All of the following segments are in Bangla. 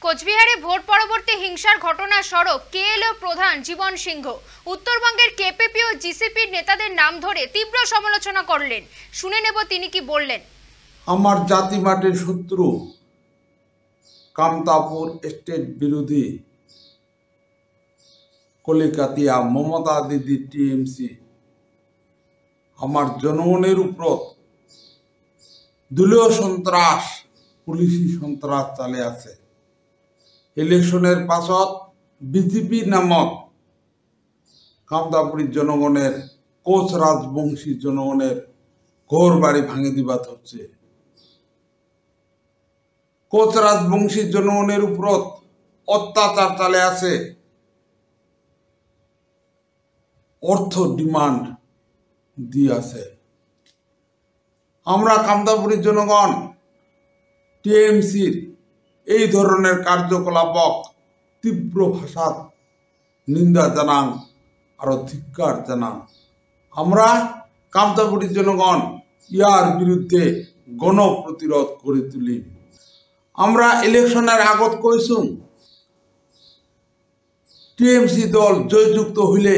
কোচবিহারে ভোট পরবর্তী হিংসার ঘটনা সড়ক কেএলও প্রধান জীবন সিংহ উত্তরবঙ্গের কেপিপি ও জিসিপির নেতাদের নাম ধরে তীব্র সমালোচনা করলেন। শুনে নেব তিনি কি বললেন। আমার জাতি মাটির শত্রু কামতাপুর স্টেট বিরোধী কলিকাতিয়া মমতা দিদি টিএমসি আমার জনগণের উপর দলীয় সন্ত্রাস পুলিশি সন্ত্রাস চালে আছে। ইলেকশনের পাছত বিজেপি নামক কামতাপুরীর জনগণের কোচ রাজবংশী জনগণের ঘর বাড়ি ভাঙে দিবা হচ্ছে। কোচ রাজবংশী জনগণের উপর অত্যাচার চালে আছে। অর্থ ডিমান্ড দিয়ে আছে। আমরা কামতাপুরীর জনগণ টিএমসির এই ধরনের কার্যকলাপক তীব্র ভাষার নিন্দা জানান আর ধিক্কার জানান। আমরা কামতাপুরীর জনগণ ইয়ার বিরুদ্ধে গণপ্রতিরোধ করে তুলি। আমরা ইলেকশনের আগত কইসুম টিএমসি দল জয়যুক্ত হইলে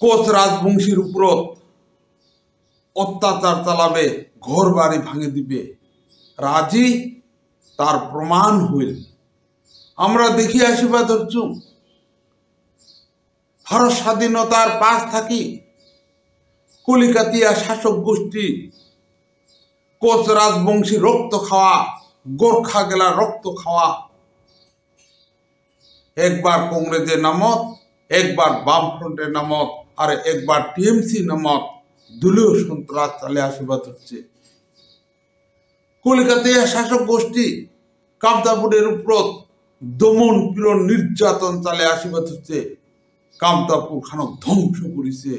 কোচ রাজবংশীর উপর অত্যাচার চালাবে, ঘর বাড়ি ভাঙে দিবে। রাজি তার প্রমাণ হইল। আমরা দেখি আসিবা ধরছু ভারত স্বাধীনতার পাশ থাকি কলিকাতিয়া শাসক গোষ্ঠী কোচ রাজবংশী রক্ত খাওয়া, গোর্খা গেলা রক্ত খাওয়া, একবার কংগ্রেসের নামত, একবার বামফ্রন্টের নামত, আর একবার টিএমসি নামত দলীয় সন্ত্রাস চালে আসিবাদ হচ্ছে। কলিকাতিয়া শাসক গোষ্ঠী কামতাপুরের উপর দমন পীড়ন নির্যাতন চালে আসিবাদ হচ্ছে। কামতাপুর খানক ধ্বংস করেছে,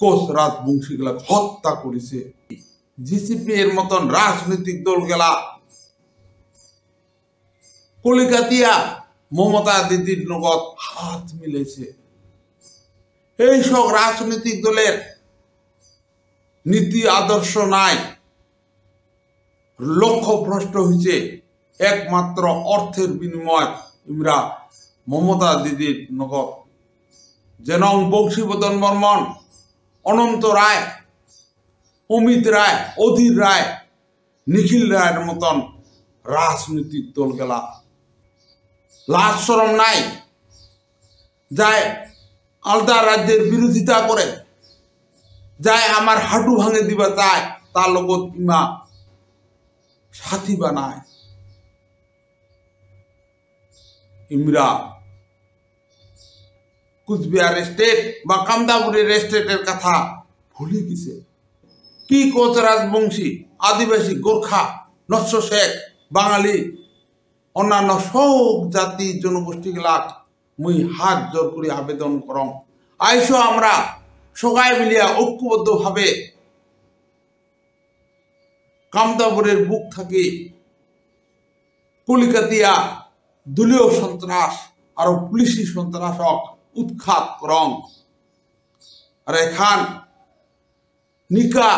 কোচ রাজবংশী গেলা হত্যা করেছে। জিসিপি এর মতন রাজনৈতিক দল গেলা কলিকাতিয়া মমতা দিদির নগদ হাত মিলেছে। এই সব রাজনৈতিক দলের নীতি আদর্শ নাই, লক্ষ্য ভ্রষ্ট হয়েছে। একমাত্র অর্থের বিনিময় ইমরা মমতা দিদির নগদ যেন বংশীবদন বর্মন, অনন্ত রায়, অমিত রায়, অধীর রায়, নিখিল রায়ের মতন রাজনৈতিক দল গেলা লাজ শরম নাই, যায় আলাদা রাজ্যের বিরোধিতা করে, যায় আমার হাঁটু ভাঙে দিবা চায়, তার লগত ইমা সাথী বানায়। ইমরা কুচবিহার স্টেট বা কামতাপুরের স্টেটের কথা ভুলে গেছে। কি কোচ রাজবংশী, আদিবাসী, গোর্খা, নস্য শেখ, বাঙালি, অন্যান্য সব জাতি জনগোষ্ঠী গেলাক মুই হাত জোর করে আবেদন করম, আইসো আমরা সবাই মিলিয়া ঐক্যবদ্ধ ভাবে কামতাপুরের বুক থাকি কলিকাতিয়া দলীয় সন্ত্রাস আর পুলিশি সন্ত্রাসক উৎখাত করং। আর এখান নিকা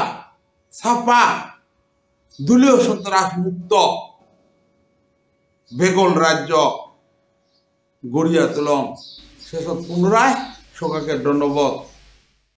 ছাপা দলীয় সন্ত্রাস মুক্ত বেগল রাজ্য গড়িয়া তুলং। শেষত পুনরায় সকাকে দণ্ডবোধ।